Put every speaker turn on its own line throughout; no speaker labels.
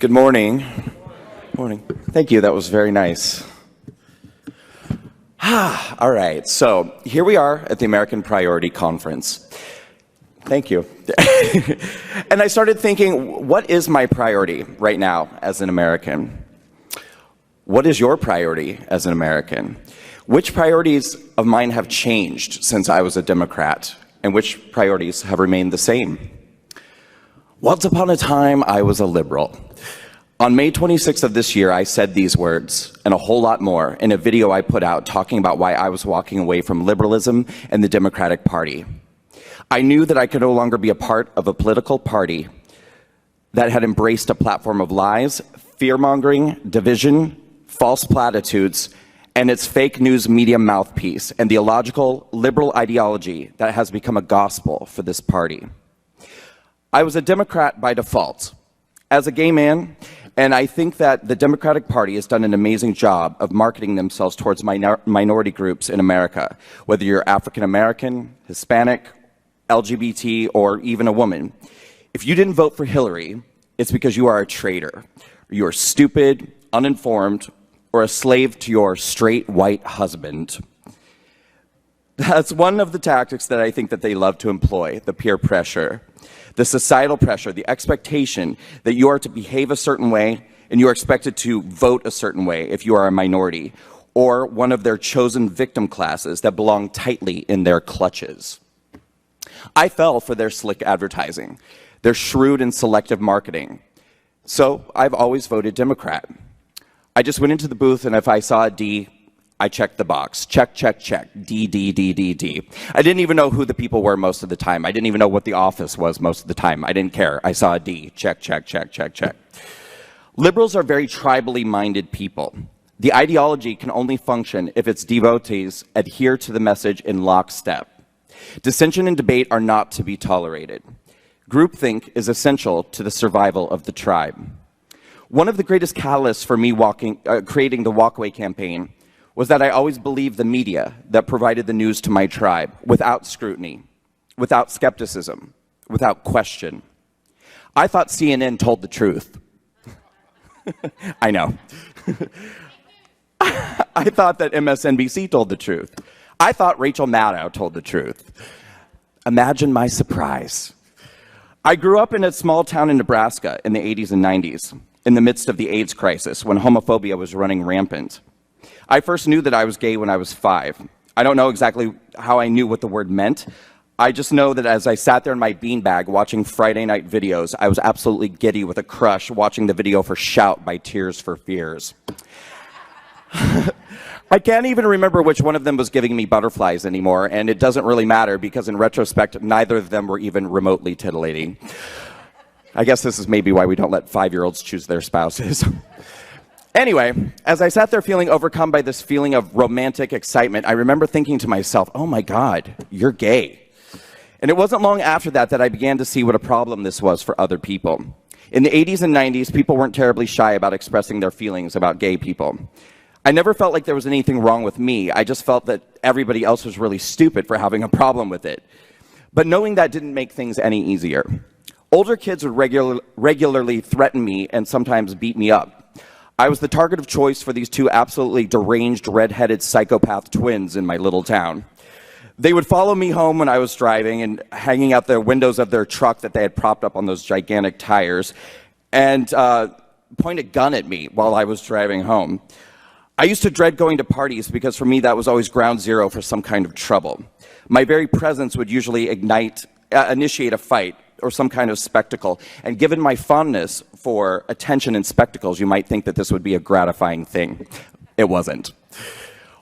Good morning. Morning. Thank you. That was very nice. All right. So here we are at the American Priority Conference. Thank you. And I started thinking, what is my priority right now as an American? What is your priority as an American? Which priorities of mine have changed since I was a Democrat, and which priorities have remained the same? Once upon a time, I was a liberal. On May 26th of this year, I said these words, and a whole lot more, in a video I put out talking about why I was walking away from liberalism and the Democratic Party. I knew that I could no longer be a part of a political party that had embraced a platform of lies, fear-mongering, division, false platitudes, and its fake news media mouthpiece, and the illogical liberal ideology that has become a gospel for this party. I was a Democrat by default. As a gay man, and I think that the Democratic Party has done an amazing job of marketing themselves towards minority groups in America, whether you're African American, Hispanic, LGBT, or even a woman. If you didn't vote for Hillary, it's because you are a traitor. You're stupid, uninformed, or a slave to your straight white husband. That's one of the tactics that I think that they love to employ, the peer pressure. The societal pressure, the expectation that you are to behave a certain way and you are expected to vote a certain way if you are a minority or one of their chosen victim classes that belong tightly in their clutches. I fell for their slick advertising, their shrewd and selective marketing. So I've always voted Democrat. I just went into the booth, and if I saw a D, I checked the box. Check, check, check. D, D, D, D, D. I didn't even know who the people were most of the time. I didn't even know what the office was most of the time. I didn't care. I saw a D. Check, check, check, check, check. Liberals are very tribally minded people. The ideology can only function if its devotees adhere to the message in lockstep. Dissension and debate are not to be tolerated. Groupthink is essential to the survival of the tribe. One of the greatest catalysts for me creating the Walkaway campaign was that I always believed the media that provided the news to my tribe without scrutiny, without skepticism, without question. I thought CNN told the truth. I know. I thought that MSNBC told the truth. I thought Rachel Maddow told the truth. Imagine my surprise. I grew up in a small town in Nebraska in the 80s and 90s, in the midst of the AIDS crisis when homophobia was running rampant. I first knew that I was gay when I was 5. I don't know exactly how I knew what the word meant. I just know that as I sat there in my beanbag watching Friday night videos, I was absolutely giddy with a crush watching the video for Shout by Tears for Fears. I can't even remember which one of them was giving me butterflies anymore, and it doesn't really matter because in retrospect, neither of them were even remotely titillating. I guess this is maybe why we don't let 5-year-olds choose their spouses. Anyway, as I sat there feeling overcome by this feeling of romantic excitement, I remember thinking to myself, oh my God, you're gay. And it wasn't long after that that I began to see what a problem this was for other people. In the 80s and 90s, people weren't terribly shy about expressing their feelings about gay people. I never felt like there was anything wrong with me. I just felt that everybody else was really stupid for having a problem with it. But knowing that didn't make things any easier. Older kids would regularly threaten me and sometimes beat me up. I was the target of choice for these two absolutely deranged, red-headed psychopath twins in my little town. They would follow me home when I was driving and hanging out the windows of their truck that they had propped up on those gigantic tires and point a gun at me while I was driving home. I used to dread going to parties because for me that was always ground zero for some kind of trouble. My very presence would usually initiate a fight or some kind of spectacle. And given my fondness for attention and spectacles, you might think that this would be a gratifying thing. It wasn't.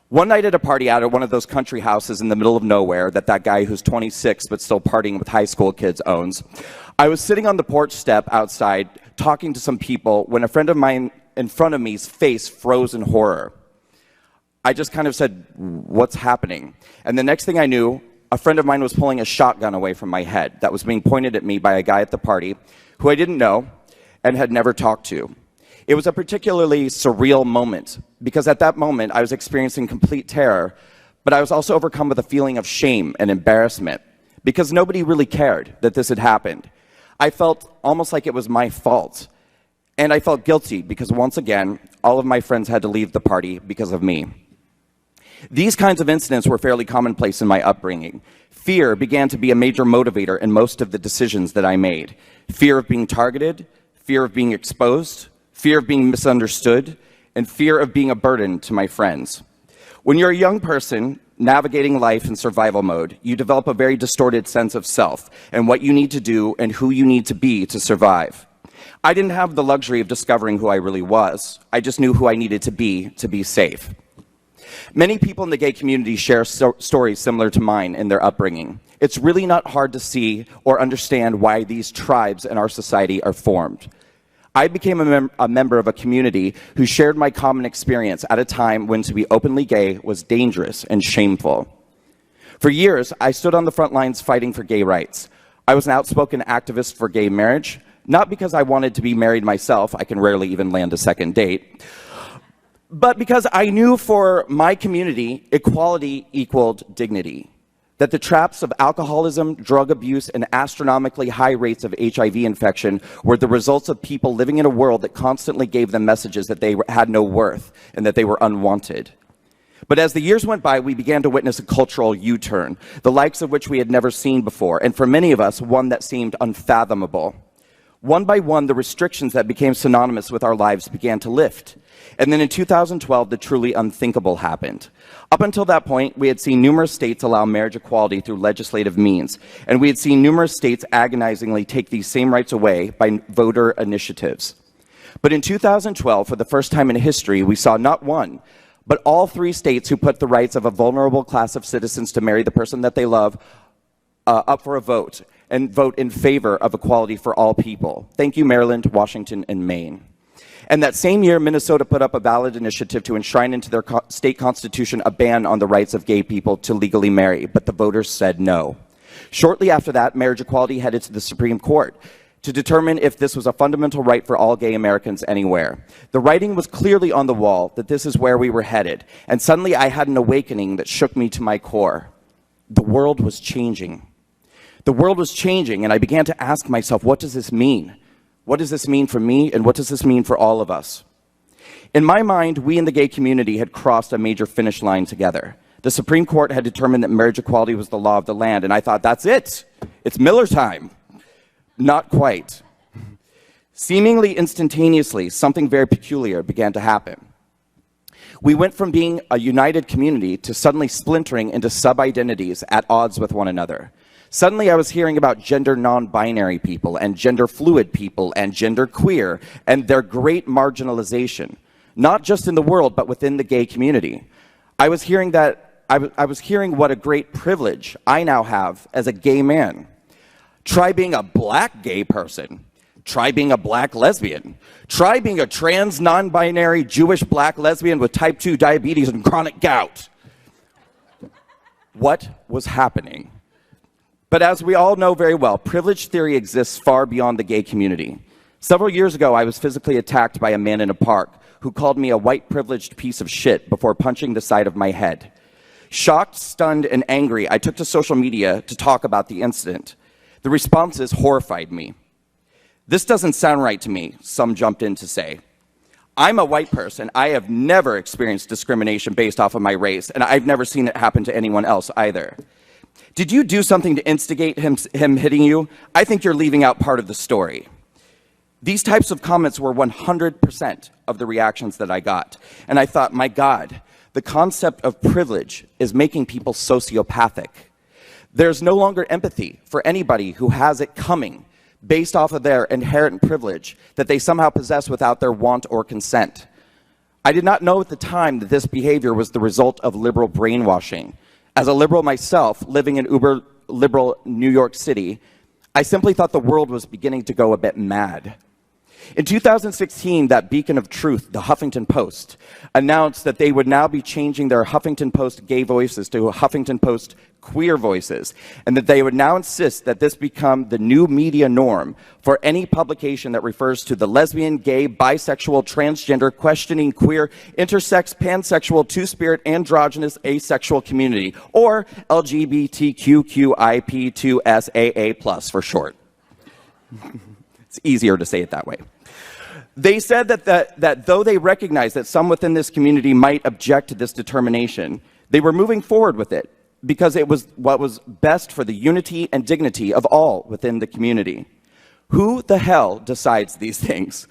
One night at a party out at one of those country houses in the middle of nowhere that guy who's 26 but still partying with high school kids owns, I was sitting on the porch step outside talking to some people when a friend of mine in front of me's face froze in horror. I just kind of said, what's happening? And the next thing I knew, a friend of mine was pulling a shotgun away from my head that was being pointed at me by a guy at the party who I didn't know and had never talked to. It was a particularly surreal moment because at that moment I was experiencing complete terror, but I was also overcome with a feeling of shame and embarrassment because nobody really cared that this had happened. I felt almost like it was my fault. And I felt guilty because once again, all of my friends had to leave the party because of me. These kinds of incidents were fairly commonplace in my upbringing. Fear began to be a major motivator in most of the decisions that I made. Fear of being targeted, fear of being exposed, fear of being misunderstood, and fear of being a burden to my friends. When you're a young person navigating life in survival mode, you develop a very distorted sense of self and what you need to do and who you need to be to survive. I didn't have the luxury of discovering who I really was. I just knew who I needed to be safe. Many people in the gay community share stories similar to mine in their upbringing. It's really not hard to see or understand why these tribes in our society are formed. I became a member of a community who shared my common experience at a time when to be openly gay was dangerous and shameful. For years, I stood on the front lines fighting for gay rights. I was an outspoken activist for gay marriage, not because I wanted to be married myself, I can rarely even land a second date, but because I knew for my community, equality equaled dignity. That the traps of alcoholism, drug abuse, and astronomically high rates of HIV infection were the results of people living in a world that constantly gave them messages that they had no worth and that they were unwanted. But as the years went by, we began to witness a cultural U-turn, the likes of which we had never seen before, and for many of us, one that seemed unfathomable. One by one, the restrictions that became synonymous with our lives began to lift. And then in 2012, the truly unthinkable happened. Up until that point, we had seen numerous states allow marriage equality through legislative means, and we had seen numerous states agonizingly take these same rights away by voter initiatives. But in 2012, for the first time in history, we saw not one, but all 3 states who put the rights of a vulnerable class of citizens to marry the person that they love up for a vote, and vote in favor of equality for all people. Thank you, Maryland, Washington, and Maine. And that same year, Minnesota put up a ballot initiative to enshrine into their state constitution a ban on the rights of gay people to legally marry, but the voters said no. Shortly after that, marriage equality headed to the Supreme Court to determine if this was a fundamental right for all gay Americans anywhere. The writing was clearly on the wall that this is where we were headed, and suddenly I had an awakening that shook me to my core. The world was changing. The world was changing, and I began to ask myself, what does this mean? What does this mean for me, and what does this mean for all of us? In my mind, we in the gay community had crossed a major finish line together. The Supreme Court had determined that marriage equality was the law of the land, and I thought, that's it. It's Miller time. Not quite. Seemingly instantaneously, something very peculiar began to happen. We went from being a united community to suddenly splintering into sub-identities at odds with one another. Suddenly I was hearing about gender non-binary people and gender fluid people and gender queer and their great marginalization, not just in the world, but within the gay community. I was hearing what a great privilege I now have as a gay man. Try being a black gay person. Try being a black lesbian. Try being a trans non-binary Jewish black lesbian with type 2 diabetes and chronic gout. What was happening? But as we all know very well, privilege theory exists far beyond the gay community. Several years ago, I was physically attacked by a man in a park who called me a white privileged piece of shit before punching the side of my head. Shocked, stunned, and angry, I took to social media to talk about the incident. The responses horrified me. This doesn't sound right to me, some jumped in to say. I'm a white person. I have never experienced discrimination based off of my race, and I've never seen it happen to anyone else either. Did you do something to instigate him hitting you? I think you're leaving out part of the story. These types of comments were 100% of the reactions that I got. And I thought, my God, the concept of privilege is making people sociopathic. There's no longer empathy for anybody who has it coming based off of their inherent privilege that they somehow possess without their want or consent. I did not know at the time that this behavior was the result of liberal brainwashing. As a liberal myself, living in uber-liberal New York City, I simply thought the world was beginning to go a bit mad. In 2016, that beacon of truth, the Huffington Post, announced that they would now be changing their Huffington Post gay voices to Huffington Post queer voices, and that they would now insist that this become the new media norm for any publication that refers to the lesbian, gay, bisexual, transgender, questioning, queer, intersex, pansexual, two-spirit, androgynous, asexual community, or LGBTQIP2SAA+ for short. It's easier to say it that way. They said that though they recognized that some within this community might object to this determination, they were moving forward with it because it was what was best for the unity and dignity of all within the community. Who the hell decides these things?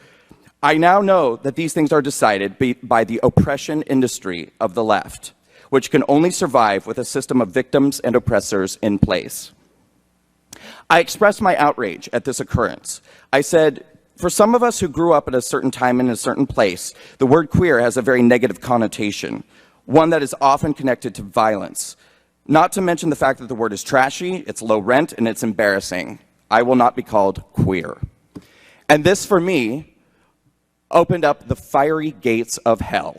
I now know that these things are decided by the oppression industry of the left, which can only survive with a system of victims and oppressors in place. I expressed my outrage at this occurrence. I said, for some of us who grew up at a certain time in a certain place, the word queer has a very negative connotation, one that is often connected to violence. Not to mention the fact that the word is trashy, it's low rent, and it's embarrassing. I will not be called queer. And this, for me, opened up the fiery gates of hell,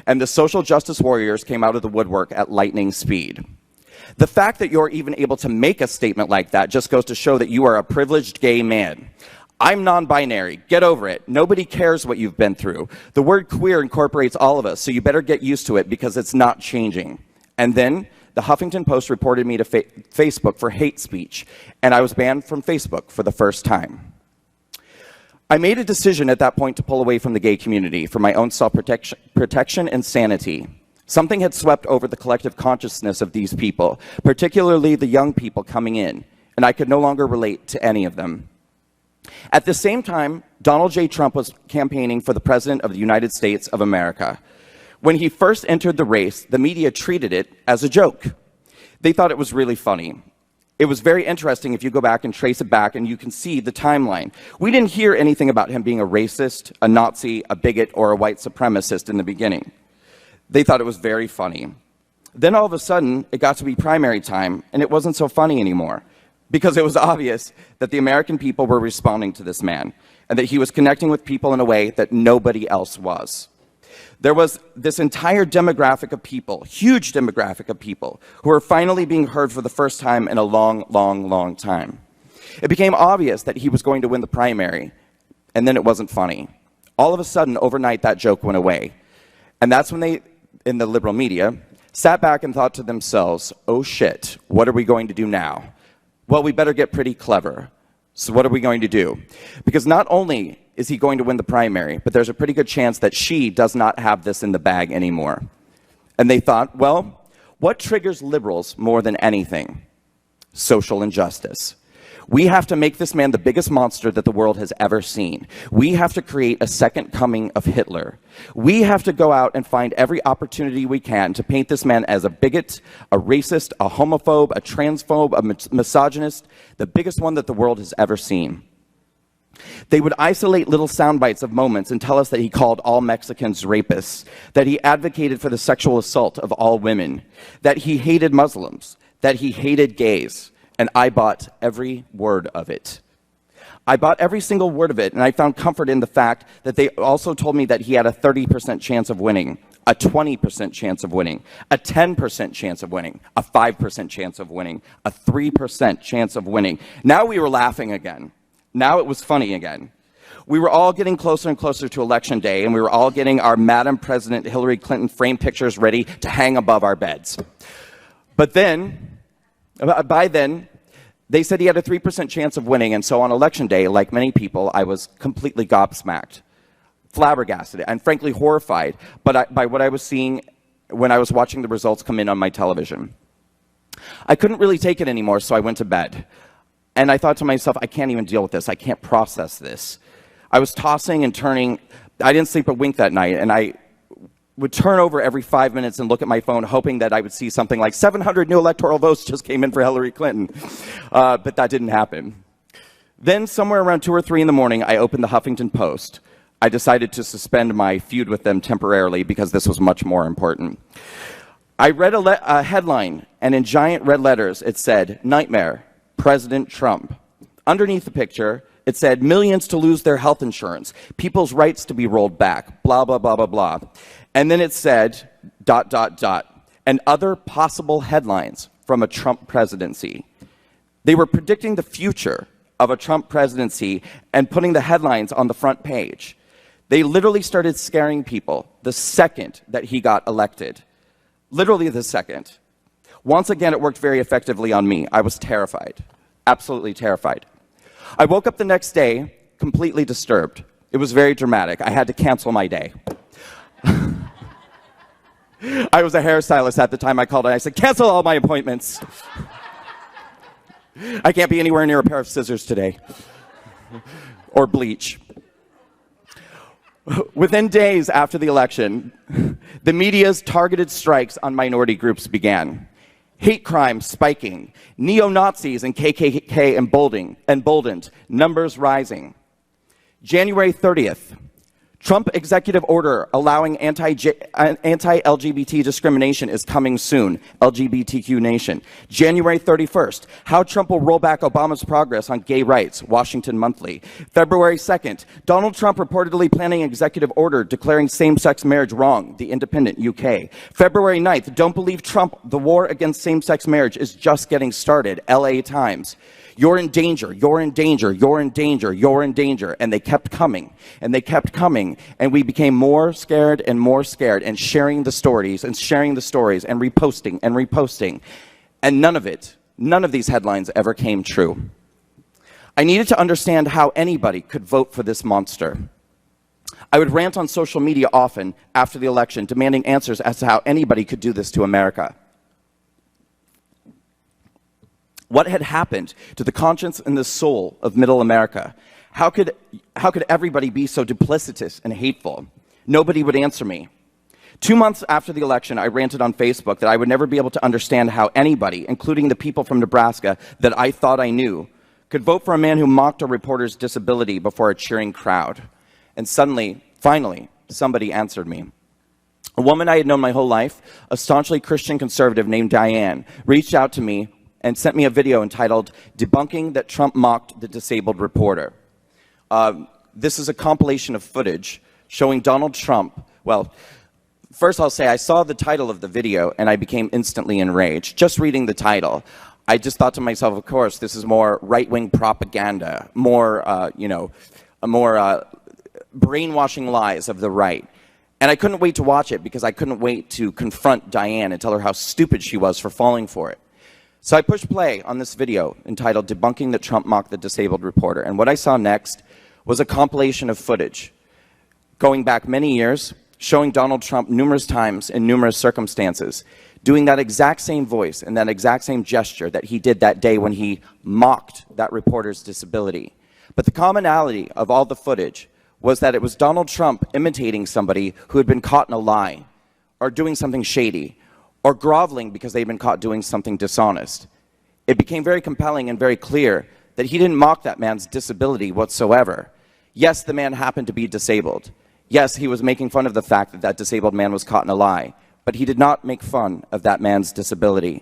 and the social justice warriors came out of the woodwork at lightning speed. The fact that you're even able to make a statement like that just goes to show that you are a privileged gay man. I'm non-binary. Get over it. Nobody cares what you've been through. The word queer incorporates all of us, so you better get used to it because it's not changing. And then the Huffington Post reported me to Facebook for hate speech, and I was banned from Facebook for the first time. I made a decision at that point to pull away from the gay community for my own self-protection and sanity. Something had swept over the collective consciousness of these people, particularly the young people coming in, and I could no longer relate to any of them. At the same time, Donald J. Trump was campaigning for the President of the United States of America. When he first entered the race, the media treated it as a joke. They thought it was really funny. It was very interesting if you go back and trace it back, and you can see the timeline. We didn't hear anything about him being a racist, a Nazi, a bigot, or a white supremacist in the beginning. They thought it was very funny. Then all of a sudden, it got to be primary time, and it wasn't so funny anymore, because it was obvious that the American people were responding to this man, and that he was connecting with people in a way that nobody else was. There was this entire demographic of people, huge demographic of people, who were finally being heard for the first time in a long, long, long time. It became obvious that he was going to win the primary, and then it wasn't funny. All of a sudden, overnight, that joke went away. And that's when they, in the liberal media, sat back and thought to themselves, oh shit, what are we going to do now? Well, we better get pretty clever. So what are we going to do? Because not only is he going to win the primary, but there's a pretty good chance that she does not have this in the bag anymore. And they thought, well, what triggers liberals more than anything? Social injustice. We have to make this man the biggest monster that the world has ever seen. We have to create a second coming of Hitler. We have to go out and find every opportunity we can to paint this man as a bigot, a racist, a homophobe, a transphobe, a misogynist, the biggest one that the world has ever seen. They would isolate little sound bites of moments and tell us that he called all Mexicans rapists, that he advocated for the sexual assault of all women, that he hated Muslims, that he hated gays, and I bought every word of it. I bought every single word of it, and I found comfort in the fact that they also told me that he had a 30% chance of winning, a 20% chance of winning, a 10% chance of winning, a 5% chance of winning, a 3% chance of winning. Now we were laughing again. Now it was funny again. We were all getting closer and closer to Election Day, and we were all getting our Madam President Hillary Clinton framed pictures ready to hang above our beds. But then, by then, they said he had a 3% chance of winning, and so on Election Day, like many people, I was completely gobsmacked, flabbergasted, and frankly horrified by what I was seeing when I was watching the results come in on my television. I couldn't really take it anymore, so I went to bed. And I thought to myself, I can't even deal with this. I can't process this. I was tossing and turning. I didn't sleep a wink that night, and I would turn over every 5 minutes and look at my phone, hoping that I would see something like 700 new electoral votes just came in for Hillary Clinton. But that didn't happen. Then somewhere around 2 or 3 in the morning, I opened the Huffington Post. I decided to suspend my feud with them temporarily because this was much more important. I read a headline, and in giant red letters, it said, "Nightmare. President Trump." Underneath the picture, it said, "Millions to lose their health insurance, people's rights to be rolled back, blah, blah, blah, blah, blah." And then it said, ... and other possible headlines from a Trump presidency. They were predicting the future of a Trump presidency and putting the headlines on the front page. They literally started scaring people the second that he got elected. Literally the second. Once again, it worked very effectively on me. I was terrified, absolutely terrified. I woke up the next day completely disturbed. It was very dramatic. I had to cancel my day. I was a hairstylist at the time. I called and I said, cancel all my appointments. I can't be anywhere near a pair of scissors today. Or bleach. Within days after the election, the media's targeted strikes on minority groups began. Hate crimes spiking, neo-Nazis and KKK emboldened, numbers rising. January 30th, Trump executive order allowing anti-LGBT discrimination is coming soon, LGBTQ nation. January 31st, how Trump will roll back Obama's progress on gay rights, Washington Monthly. February 2nd, Donald Trump reportedly planning executive order declaring same-sex marriage wrong, The Independent, UK. February 9th, don't believe Trump, the war against same-sex marriage is just getting started, LA Times. You're in danger, you're in danger, you're in danger, you're in danger. And they kept coming, and they kept coming, and we became more scared and sharing the stories and reposting and reposting. And none of these headlines ever came true. I needed to understand how anybody could vote for this monster. I would rant on social media often after the election, demanding answers as to how anybody could do this to America. What had happened to the conscience and the soul of middle America? How could everybody be so duplicitous and hateful? Nobody would answer me. 2 months after the election, I ranted on Facebook that I would never be able to understand how anybody, including the people from Nebraska that I thought I knew, could vote for a man who mocked a reporter's disability before a cheering crowd. And suddenly, finally, somebody answered me. A woman I had known my whole life, a staunchly Christian conservative named Diane, reached out to me and sent me a video entitled, Debunking That Trump Mocked the Disabled Reporter. This is a compilation of footage showing Donald Trump. Well, first I'll say I saw the title of the video and I became instantly enraged. Just reading the title, I just thought to myself, of course, this is more right-wing propaganda, more brainwashing lies of the right. And I couldn't wait to watch it because I couldn't wait to confront Diane and tell her how stupid she was for falling for it. So I pushed play on this video entitled Debunking That Trump Mocked the Disabled Reporter. And what I saw next was a compilation of footage going back many years, showing Donald Trump numerous times in numerous circumstances, doing that exact same voice and that exact same gesture that he did that day when he mocked that reporter's disability. But the commonality of all the footage was that it was Donald Trump imitating somebody who had been caught in a lie or doing something shady, or groveling because they'd been caught doing something dishonest. It became very compelling and very clear that he didn't mock that man's disability whatsoever. Yes, the man happened to be disabled. Yes, he was making fun of the fact that that disabled man was caught in a lie, but he did not make fun of that man's disability.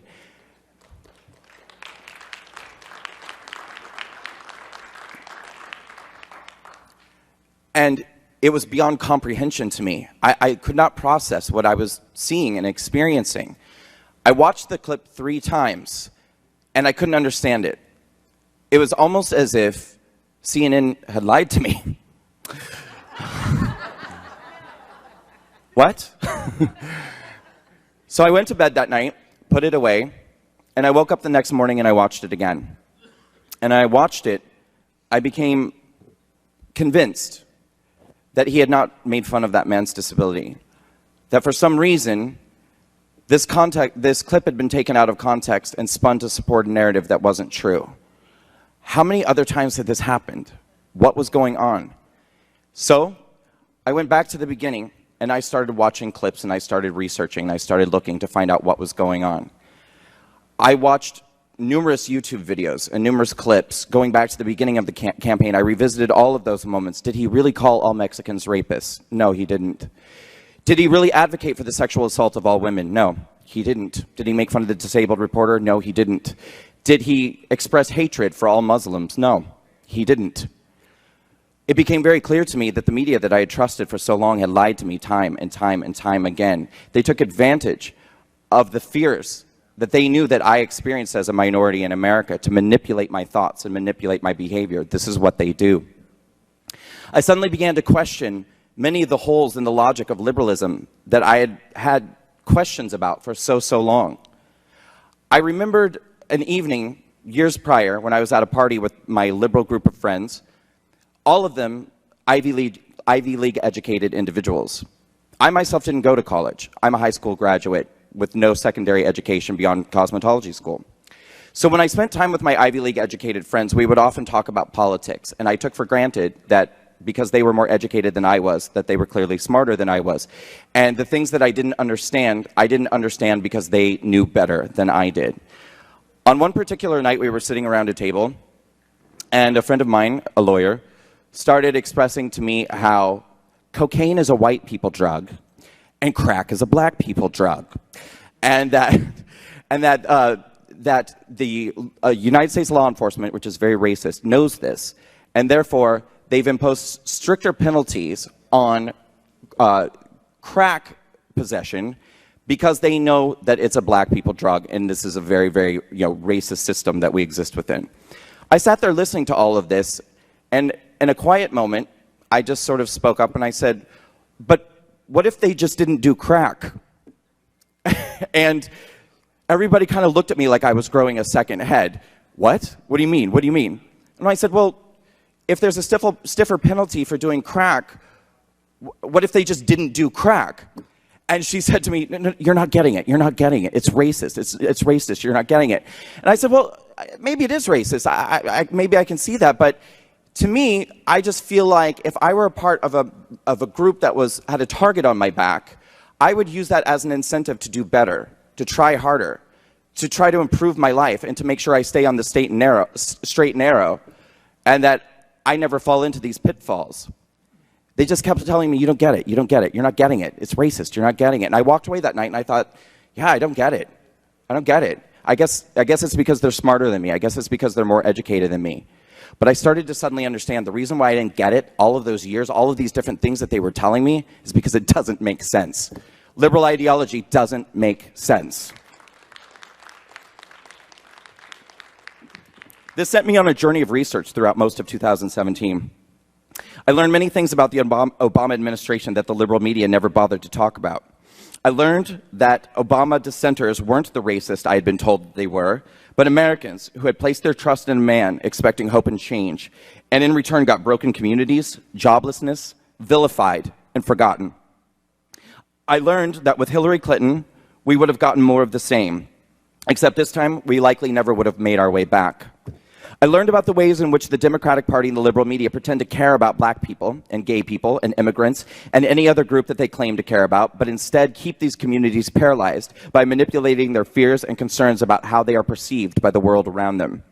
And it was beyond comprehension to me. I could not process what I was seeing and experiencing. I watched the clip 3 times, and I couldn't understand it. It was almost as if CNN had lied to me. What? So I went to bed that night, put it away, and I woke up the next morning and I watched it again. And I watched it, I became convinced that he had not made fun of that man's disability. That for some reason, this clip had been taken out of context and spun to support a narrative that wasn't true. How many other times had this happened? What was going on? So, I went back to the beginning, and I started watching clips, and I started researching, and I started looking to find out what was going on. I watched numerous YouTube videos and numerous clips going back to the beginning of the campaign. I revisited all of those moments. Did he really call all Mexicans rapists? No, he didn't. Did he really advocate for the sexual assault of all women? No, he didn't. Did he make fun of the disabled reporter? No, he didn't. Did he express hatred for all Muslims? No, he didn't. It became very clear to me that the media that I had trusted for so long had lied to me time and time and time again. They took advantage of the fears that they knew that I experienced as a minority in America to manipulate my thoughts and manipulate my behavior. This is what they do. I suddenly began to question many of the holes in the logic of liberalism that I had had questions about for so long. I remembered an evening years prior when I was at a party with my liberal group of friends. All of them, Ivy League educated individuals. I myself didn't go to college. I'm a high school graduate with no secondary education beyond cosmetology school. So when I spent time with my Ivy League educated friends, we would often talk about politics, and I took for granted that because they were more educated than I was, that they were clearly smarter than I was. And the things that I didn't understand because they knew better than I did. On one particular night, we were sitting around a table, and a friend of mine, a lawyer, started expressing to me how cocaine is a white people drug and crack is a black people drug. And that the United States law enforcement, which is very racist, knows this, and therefore they've imposed stricter penalties on crack possession because they know that it's a black people drug, and this is a very, very racist system that we exist within. I sat there listening to all of this, and in a quiet moment, I just sort of spoke up and I said, but what if they just didn't do crack? And everybody kind of looked at me like I was growing a second head. What? What do you mean? What do you mean? And I said, well, if there's a stiffer penalty for doing crack, what if they just didn't do crack? And she said to me, no, you're not getting it. You're not getting it. It's racist. It's racist. You're not getting it. And I said, well, maybe it is racist. Maybe I can see that. But to me, I just feel like if I were a part of a group that had a target on my back, I would use that as an incentive to do better, to try harder, to try to improve my life, and to make sure I stay on the straight and narrow, and that I never fall into these pitfalls. They just kept telling me, you don't get it, you don't get it, you're not getting it, it's racist, you're not getting it. And I walked away that night and I thought, yeah, I don't get it. I don't get it. I guess it's because they're smarter than me. I guess it's because they're more educated than me. But I started to suddenly understand the reason why I didn't get it all of those years, all of these different things that they were telling me, is because it doesn't make sense. Liberal ideology doesn't make sense. This sent me on a journey of research throughout most of 2017. I learned many things about the Obama administration that the liberal media never bothered to talk about. I learned that Obama dissenters weren't the racist I had been told they were, but Americans who had placed their trust in a man expecting hope and change, and in return got broken communities, joblessness, vilified, and forgotten. I learned that with Hillary Clinton, we would have gotten more of the same, except this time we likely never would have made our way back. I learned about the ways in which the Democratic Party and the liberal media pretend to care about black people and gay people and immigrants and any other group that they claim to care about, but instead keep these communities paralyzed by manipulating their fears and concerns about how they are perceived by the world around them.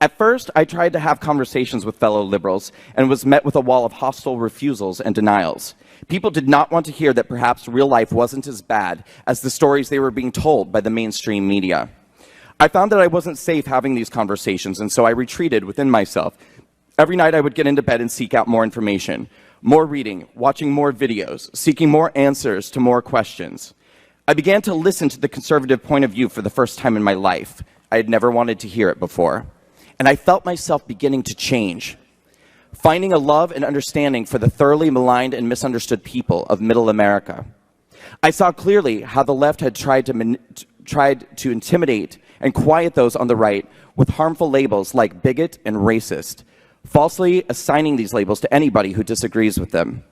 At first, I tried to have conversations with fellow liberals and was met with a wall of hostile refusals and denials. People did not want to hear that perhaps real life wasn't as bad as the stories they were being told by the mainstream media. I found that I wasn't safe having these conversations, and so I retreated within myself. Every night I would get into bed and seek out more information, more reading, watching more videos, seeking more answers to more questions. I began to listen to the conservative point of view for the first time in my life. I had never wanted to hear it before. And I felt myself beginning to change, finding a love and understanding for the thoroughly maligned and misunderstood people of Middle America. I saw clearly how the left had tried to intimidate and quiet those on the right with harmful labels like bigot and racist, falsely assigning these labels to anybody who disagrees with them,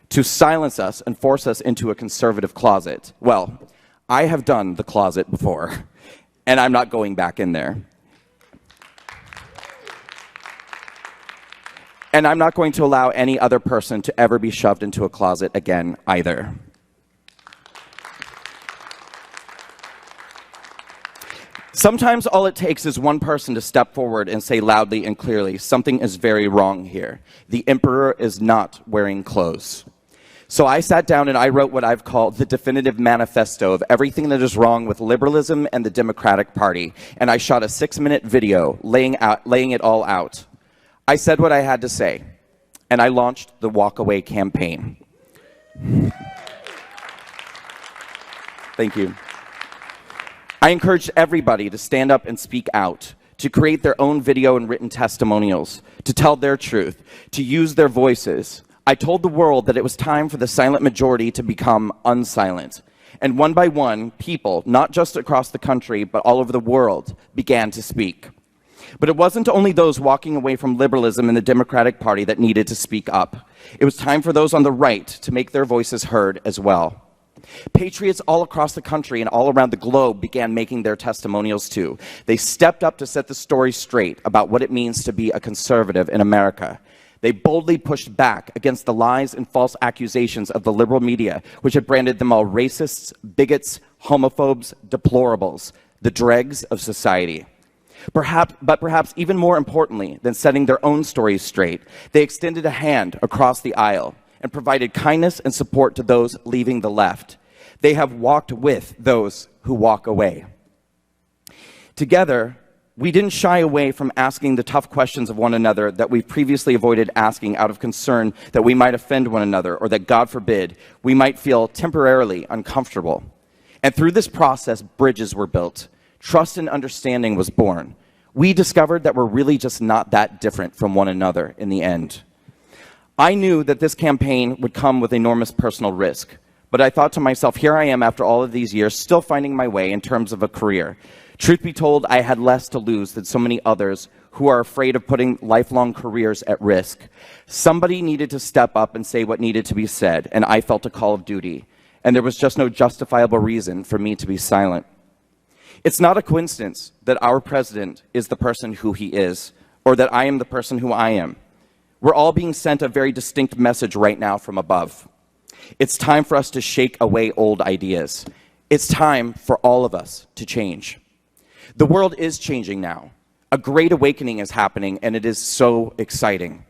to silence us and force us into a conservative closet. Well, I have done the closet before, and I'm not going back in there. And I'm not going to allow any other person to ever be shoved into a closet again either. Sometimes all it takes is one person to step forward and say loudly and clearly, something is very wrong here. The emperor is not wearing clothes. So I sat down and I wrote what I've called the definitive manifesto of everything that is wrong with liberalism and the Democratic Party. And I shot a 6-minute video laying it all out. I said what I had to say, and I launched the Walk Away campaign. Thank you. I encouraged everybody to stand up and speak out, to create their own video and written testimonials, to tell their truth, to use their voices. I told the world that it was time for the silent majority to become unsilent. And one by one, people, not just across the country, but all over the world, began to speak. But it wasn't only those walking away from liberalism in the Democratic Party that needed to speak up. It was time for those on the right to make their voices heard as well. Patriots all across the country and all around the globe began making their testimonials too. They stepped up to set the story straight about what it means to be a conservative in America. They boldly pushed back against the lies and false accusations of the liberal media, which had branded them all racists, bigots, homophobes, deplorables, the dregs of society. Perhaps even more importantly than setting their own stories straight, they extended a hand across the aisle and provided kindness and support to those leaving the left. They have walked with those who walk away. Together, we didn't shy away from asking the tough questions of one another that we've previously avoided asking out of concern that we might offend one another or that, God forbid, we might feel temporarily uncomfortable. And through this process, bridges were built. Trust and understanding was born. We discovered that we're really just not that different from one another in the end. I knew that this campaign would come with enormous personal risk, but I thought to myself, here I am after all of these years, still finding my way in terms of a career. Truth be told, I had less to lose than so many others who are afraid of putting lifelong careers at risk. Somebody needed to step up and say what needed to be said, and I felt a call of duty, and there was just no justifiable reason for me to be silent. It's not a coincidence that our president is the person who he is, or that I am the person who I am. We're all being sent a very distinct message right now from above. It's time for us to shake away old ideas. It's time for all of us to change. The world is changing now. A great awakening is happening, and it is so exciting.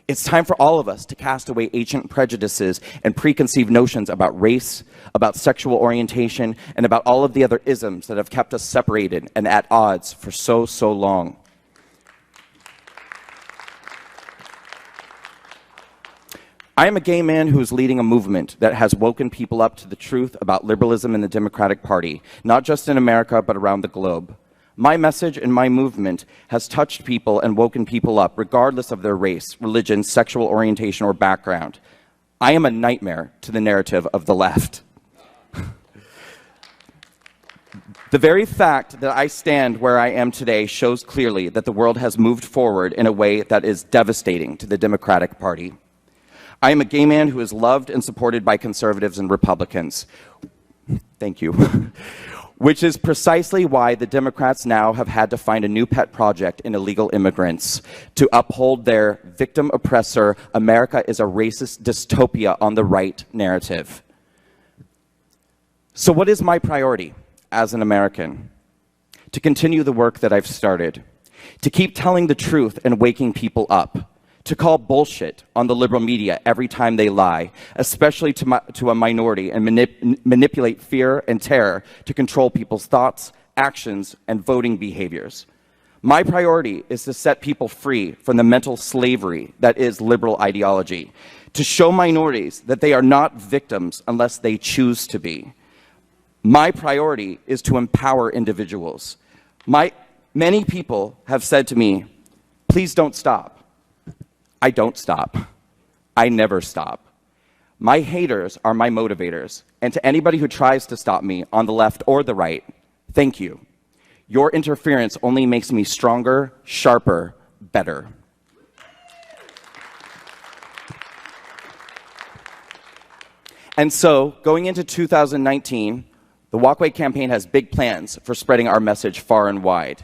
It's time for all of us to cast away ancient prejudices and preconceived notions about race, about sexual orientation, and about all of the other isms that have kept us separated and at odds for so long. I am a gay man who is leading a movement that has woken people up to the truth about liberalism in the Democratic Party, not just in America, but around the globe. My message and my movement has touched people and woken people up, regardless of their race, religion, sexual orientation, or background. I am a nightmare to the narrative of the left. The very fact that I stand where I am today shows clearly that the world has moved forward in a way that is devastating to the Democratic Party. I am a gay man who is loved and supported by conservatives and Republicans. Thank you. Which is precisely why the Democrats now have had to find a new pet project in illegal immigrants to uphold their victim-oppressor, America is a racist dystopia on the right narrative. So what is my priority as an American? To continue the work that I've started, to keep telling the truth and waking people up, to call bullshit on the liberal media every time they lie, especially to a minority, and manipulate fear and terror to control people's thoughts, actions, and voting behaviors. My priority is to set people free from the mental slavery that is liberal ideology, to show minorities that they are not victims unless they choose to be. My priority is to empower individuals. Many people have said to me, please don't stop. I don't stop. I never stop. My haters are my motivators, and to anybody who tries to stop me on the left or the right, thank you. Your interference only makes me stronger, sharper, better. And so, going into 2019, the Walkway campaign has big plans for spreading our message far and wide.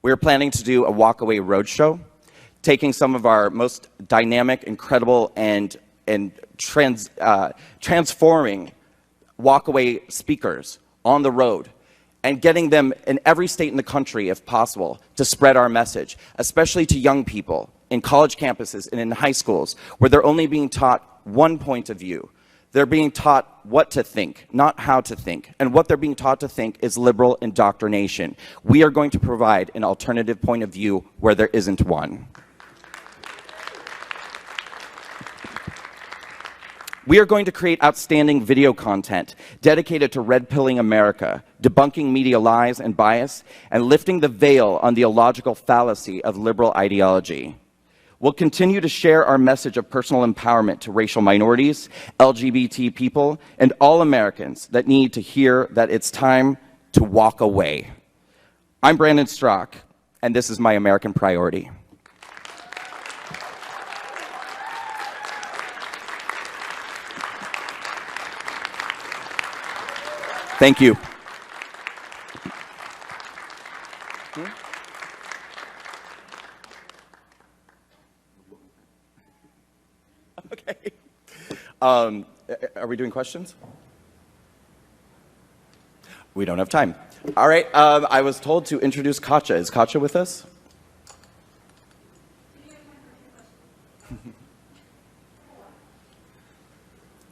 We're planning to do a Walkaway roadshow, taking some of our most dynamic, incredible, and transforming walkaway speakers on the road and getting them in every state in the country, if possible, to spread our message, especially to young people in college campuses and in high schools, where they're only being taught one point of view. They're being taught what to think, not how to think. And what they're being taught to think is liberal indoctrination. We are going to provide an alternative point of view where there isn't one. We are going to create outstanding video content dedicated to red-pilling America, debunking media lies and bias, and lifting the veil on the illogical fallacy of liberal ideology. We'll continue to share our message of personal empowerment to racial minorities, LGBT people, and all Americans that need to hear that it's time to walk away. I'm Brandon Straka, And this is my American priority. Thank you. Okay. Are we doing questions? We don't have time. All right. I was told to introduce Katja. Is Katja with us?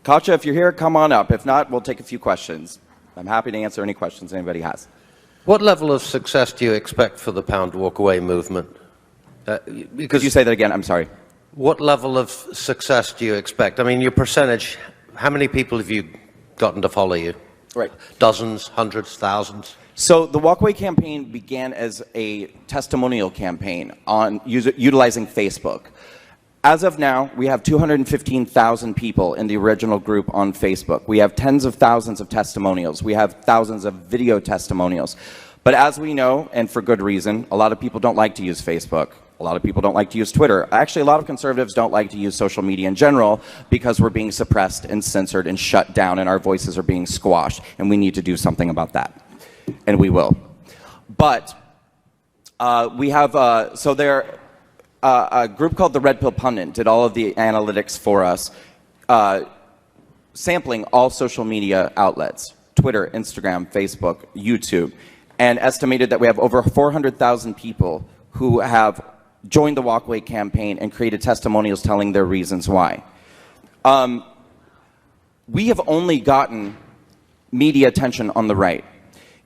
Katja, if you're here, come on up. If not, we'll take a few questions. I'm happy to answer any questions anybody has.
What level of success do you expect for the Pound Walk Away movement?
Could you say that again? I'm sorry.
What level of success do you expect? I mean, your percentage, how many people have you gotten to follow you?
Right.
Dozens, hundreds, thousands?
So the Walk Away campaign began as a testimonial campaign on utilizing Facebook. As of now, we have 215,000 people in the original group on Facebook. We have tens of thousands of testimonials. We have thousands of video testimonials. But as we know, and for good reason, a lot of people don't like to use Facebook. A lot of people don't like to use Twitter. Actually, a lot of conservatives don't like to use social media in general because we're being suppressed and censored and shut down and our voices are being squashed. And we need to do something about that. And we will. But we have, a group called the Red Pill Pundit did all of the analytics for us, sampling all social media outlets, Twitter, Instagram, Facebook, YouTube, and estimated that we have over 400,000 people who have joined the Walk Away campaign and created testimonials telling their reasons why. We have only gotten media attention on the right.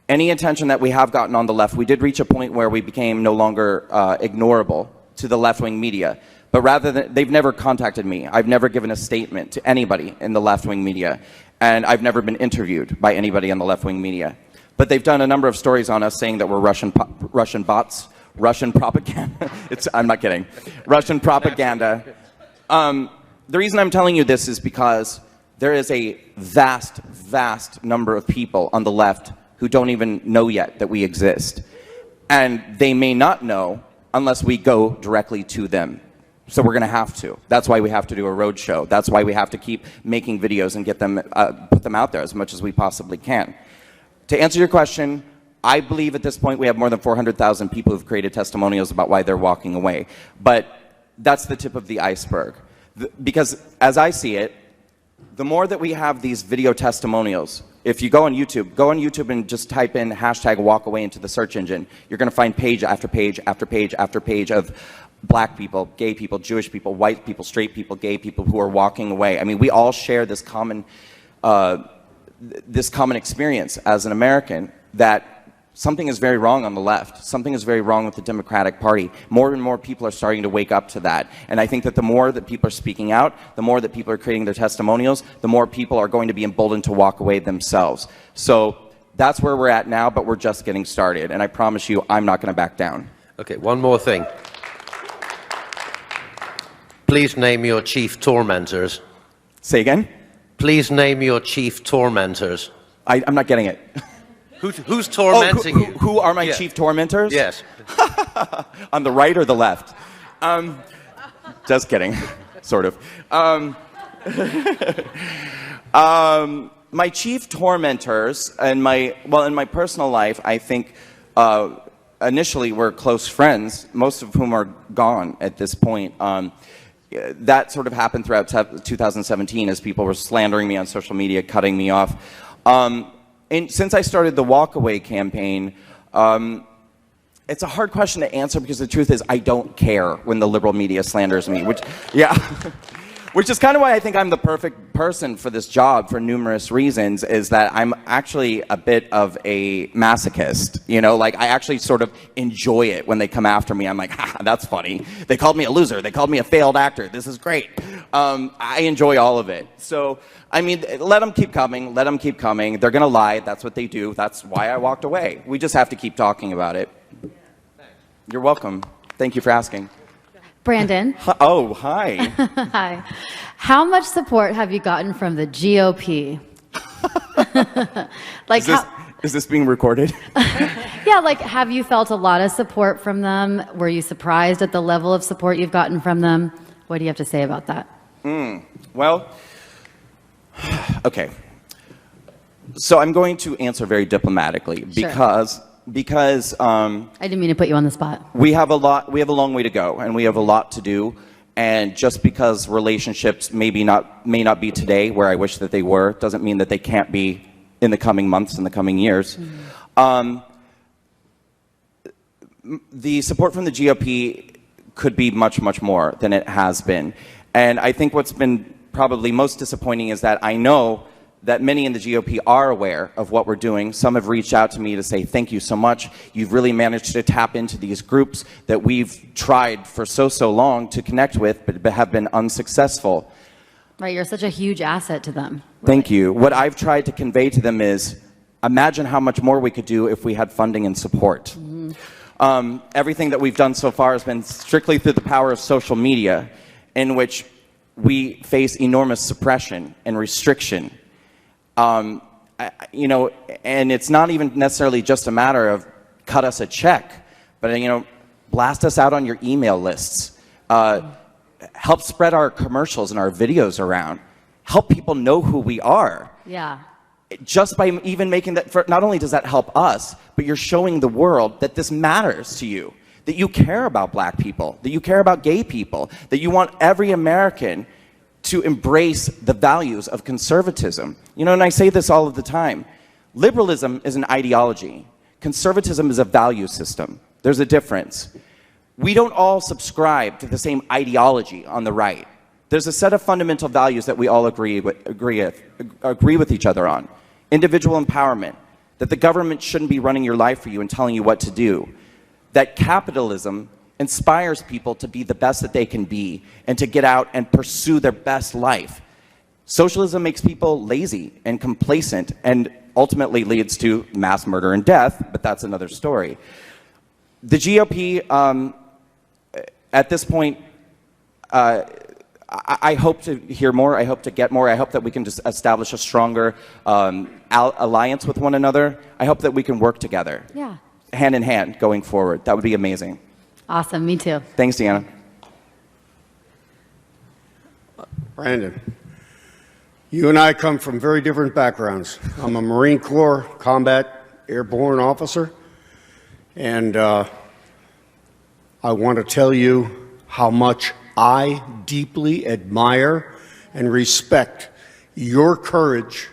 Any attention that we have gotten on the left, we did reach a point where we became no longer ignorable to the left-wing media, but rather than, they've never contacted me. I've never given a statement to anybody in the left-wing media, and I've never been interviewed by anybody in the left-wing media. But they've done a number of stories on us saying that we're Russian bots, Russian propaganda. I'm not kidding. Russian propaganda. The reason I'm telling you this is because there is a vast, vast number of people on the left who don't even know yet that we exist. And they may not know unless we go directly to them. So we're going to have to. That's why we have to do a road show. That's why we have to keep making videos and get them, put them out there as much as we possibly can. To answer your question, I believe at this point we have more than 400,000 people who've created testimonials about why they're walking away. But that's the tip of the iceberg. Because as I see it, the more that we have these video testimonials, if you go on YouTube and just type in #walkaway into the search engine, you're going to find page after page after page after page of black people, gay people, Jewish people, white people, straight people, gay people who are walking away. I mean, we all share this common experience as an American that something is very wrong on the left. Something is very wrong with the Democratic Party. More and more people are starting to wake up to that. And I think that the more that people are speaking out, the more that people are creating their testimonials, the more people are going to be emboldened to walk away themselves. So that's where we're at now, but we're just getting started. And I promise you, I'm not going to back down.
Okay, one more thing. Please name your chief tormentors.
Say again?
Please name your chief tormentors.
I'm not getting it.
Who's tormenting you?
Who are my chief tormentors?
Yes.
On the right or the left? Just kidding, sort of. My chief tormentors in my personal life, I think initially were close friends, most of whom are gone at this point. That sort of happened throughout 2017 as people were slandering me on social media, cutting me off. And since I started the Walk Away campaign, it's a hard question to answer because the truth is I don't care when the liberal media slanders me, which is kind of why I think I'm the perfect person for this job for numerous reasons, is that I'm actually a bit of a masochist, you know, like I actually sort of enjoy it when they come after me. I'm like, ha, that's funny. They called me a loser. They called me a failed actor. This is great. I enjoy all of it. So, I mean, let them keep coming. Let them keep coming. They're going to lie. That's what they do. That's why I walked away. We just have to keep talking about it. You're welcome. Thank you for asking.
Brandon.
Oh, hi.
Hi. How much support have you gotten from the GOP?
Is this being recorded?
Yeah, like, have you felt a lot of support from them? Were you surprised at the level of support you've gotten from them? What do you have to say about that?
Well, okay. So I'm going to answer very diplomatically because
I didn't mean to put you on the spot.
we have a long way to go, and we have a lot to do. And just because relationships may not be today where I wish that they were, doesn't mean that they can't be in the coming months, in the coming years. The support from the GOP could be much, much more than it has been. And I think what's been probably most disappointing is that I know that many in the GOP are aware of what we're doing. Some have reached out to me to say, thank you so much. You've really managed to tap into these groups that we've tried for so long to connect with, but have been unsuccessful.
Right, you're such a huge asset to them.
Thank you. What I've tried to convey to them is, imagine how much more we could do if we had funding and support. Everything that we've done so far has been strictly through the power of social media, in which we face enormous suppression and restriction. You know, and it's not even necessarily just a matter of cut us a check, but, you know, blast us out on your email lists. Help spread our commercials and our videos around. Help people know who we are.
Yeah.
Just by even making that, not only does that help us, but you're showing the world that this matters to you, that you care about black people, that you care about gay people, that you want every American to embrace the values of conservatism. You know, and I say this all of the time. Liberalism is an ideology. Conservatism is a value system. There's a difference. We don't all subscribe to the same ideology on the right. There's a set of fundamental values that we all agree with each other on. Individual empowerment, that the government shouldn't be running your life for you and telling you what to do, that capitalism inspires people to be the best that they can be and to get out and pursue their best life. Socialism makes people lazy and complacent and ultimately leads to mass murder and death, but that's another story. The GOP, at this point, I hope to hear more, I hope to get more, I hope that we can just establish a stronger alliance with one another. I hope that we can work together, hand in hand, going forward. That would be amazing.
Awesome, me too.
Thanks, Deanna.
Brandon, you and I come from very different backgrounds. I'm a Marine Corps combat airborne officer, and I want to tell you how much I deeply admire and respect your courage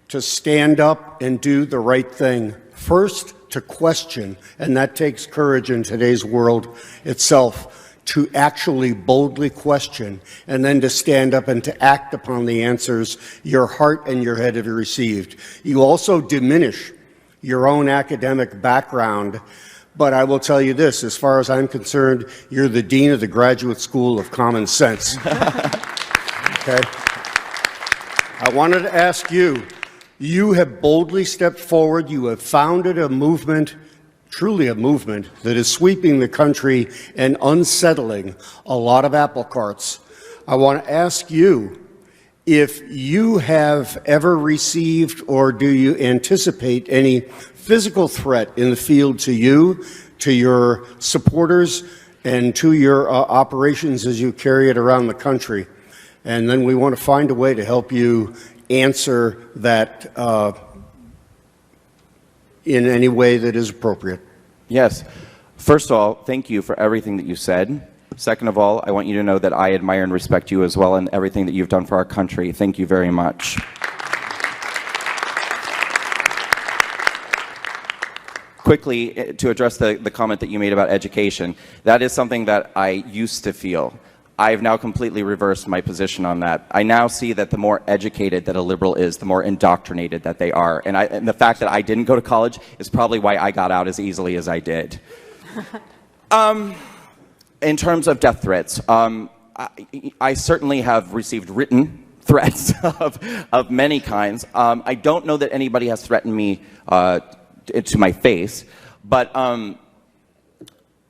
to stand up and do the right thing. First, to question, and that takes courage in today's world itself, to actually boldly question, and then to stand up and to act upon the answers your heart and your head have received. You also diminish your own academic background, but I will tell you this, as far as I'm concerned, you're the dean of the Graduate School of Common Sense. Okay? I wanted to ask you, you have boldly stepped forward. You have founded a movement, truly a movement, that is sweeping the country and unsettling a lot of apple carts. I want to ask you if you have ever received or do you anticipate any physical threat in the field to you, to your supporters, and to your operations as you carry it around the country. And then we want to find a way to help you answer that in any way that is appropriate.
Yes. First of all, thank you for everything that you said. Second of all, I want you to know that I admire and respect you as well and everything that you've done for our country. Thank you very much. Quickly, to address the comment that you made about education, that is something that I used to feel. I've now completely reversed my position on that. I now see that the more educated that a liberal is, the more indoctrinated that they are. And the fact that I didn't go to college is probably why I got out as easily as I did. In terms of death threats, I certainly have received written threats of many kinds. I don't know that anybody has threatened me to my face, but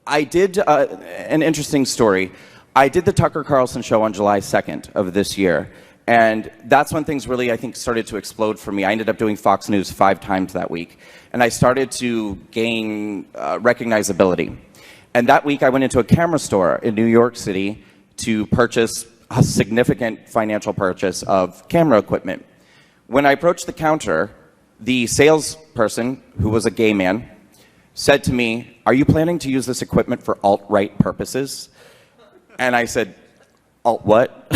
I did an interesting story. I did the Tucker Carlson show on July 2nd of this year, And that's when things really, I think, started to explode for me. I ended up doing Fox News 5 times that week. And I started to gain recognizability. And that week, I went into a camera store in New York City to purchase a significant financial purchase of camera equipment. When I approached the counter, the salesperson, who was a gay man, said to me, "Are you planning to use this equipment for alt-right purposes?" And I said, "Alt what?"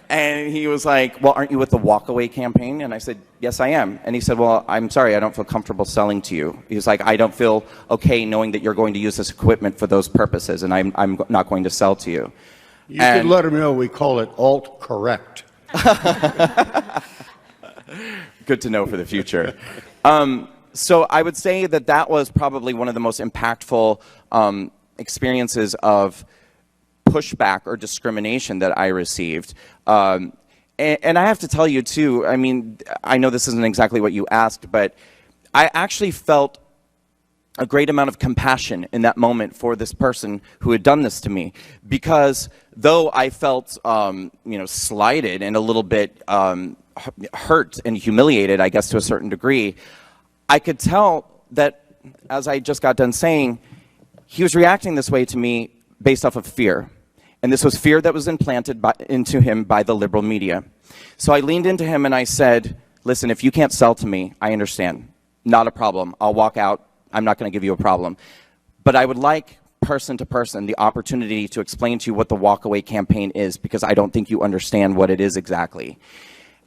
And he was like, "Well, aren't you with the Walkaway campaign?" And I said, "Yes, I am." And he said, "Well, I'm sorry, I don't feel comfortable selling to you." He was like, "I don't feel okay knowing that you're going to use this equipment for those purposes, and I'm not going to sell to you."
You could let them know we call it alt-correct.
Good to know for the future. So I would say that that was probably one of the most impactful experiences of pushback or discrimination that I received. And I have to tell you, too, I mean, I know this isn't exactly what you asked, but I actually felt a great amount of compassion in that moment for this person who had done this to me, because though I felt, slighted and a little bit hurt and humiliated, I guess, to a certain degree, I could tell that, as I just got done saying, he was reacting this way to me based off of fear. And this was fear that was implanted into him by the liberal media. So I leaned into him and I said, "Listen, if you can't sell to me, I understand. Not a problem. I'll walk out. I'm not going to give you a problem. But I would like, person to person, the opportunity to explain to you what the Walkaway campaign is, because I don't think you understand what it is exactly."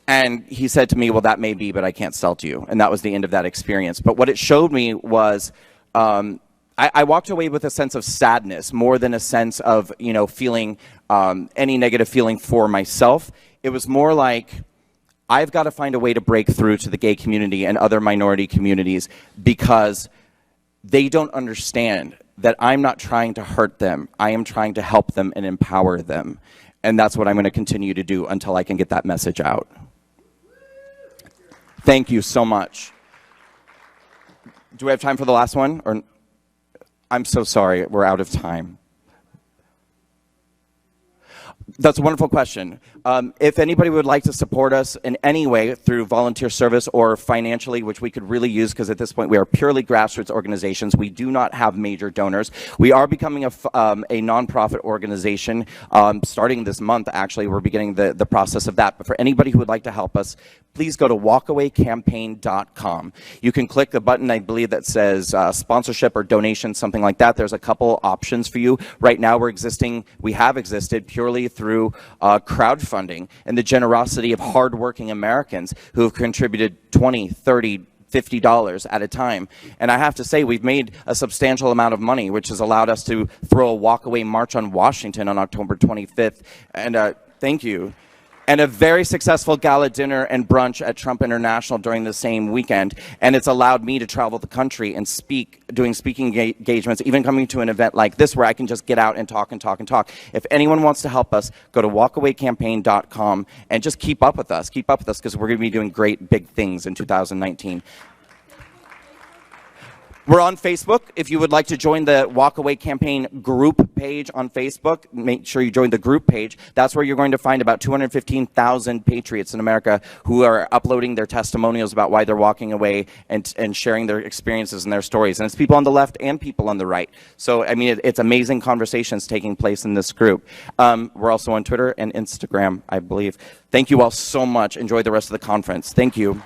And he said to me, "Well, that may be, but I can't sell to you." And that was the end of that experience. But what it showed me was I walked away with a sense of sadness more than a sense of, feeling any negative feeling for myself. It was more like, I've got to find a way to break through to the gay community and other minority communities, because they don't understand that I'm not trying to hurt them. I am trying to help them and empower them. And that's what I'm going to continue to do until I can get that message out. Thank you so much. Do we have time for the last one? Or I'm so sorry, we're out of time. That's a wonderful question. If anybody would like to support us in any way through volunteer service or financially, which we could really use, because at this point we are purely grassroots organizations. We do not have major donors. We are becoming a nonprofit organization starting this month. Actually, we're beginning the process of that. But for anybody who would like to help us, please go to walkawaycampaign.com. You can click the button, I believe, that says sponsorship or donation, something like that. There's a couple options for you. Right now we have existed purely through crowdfunding and the generosity of hardworking Americans who have contributed $20, $30, $50 at a time. And I have to say, we've made a substantial amount of money, which has allowed us to throw a walkaway march on Washington on October 25th. And thank you. And a very successful gala dinner and brunch at Trump International during the same weekend. And it's allowed me to travel the country and speak, doing speaking engagements, even coming to an event like this where I can just get out and talk and talk and talk. If anyone wants to help us, go to walkawaycampaign.com and just keep up with us. Keep up with us, because we're going to be doing great big things in 2019. We're on Facebook. If you would like to join the Walkaway Campaign group page on Facebook, make sure you join the group page. That's where you're going to find about 215,000 patriots in America who are uploading their testimonials about why they're walking away and sharing their experiences and their stories. And it's people on the left and people on the right. So, I mean, it's amazing conversations taking place in this group. We're also on Twitter and Instagram, I believe. Thank you all so much. Enjoy the rest of the conference. Thank you.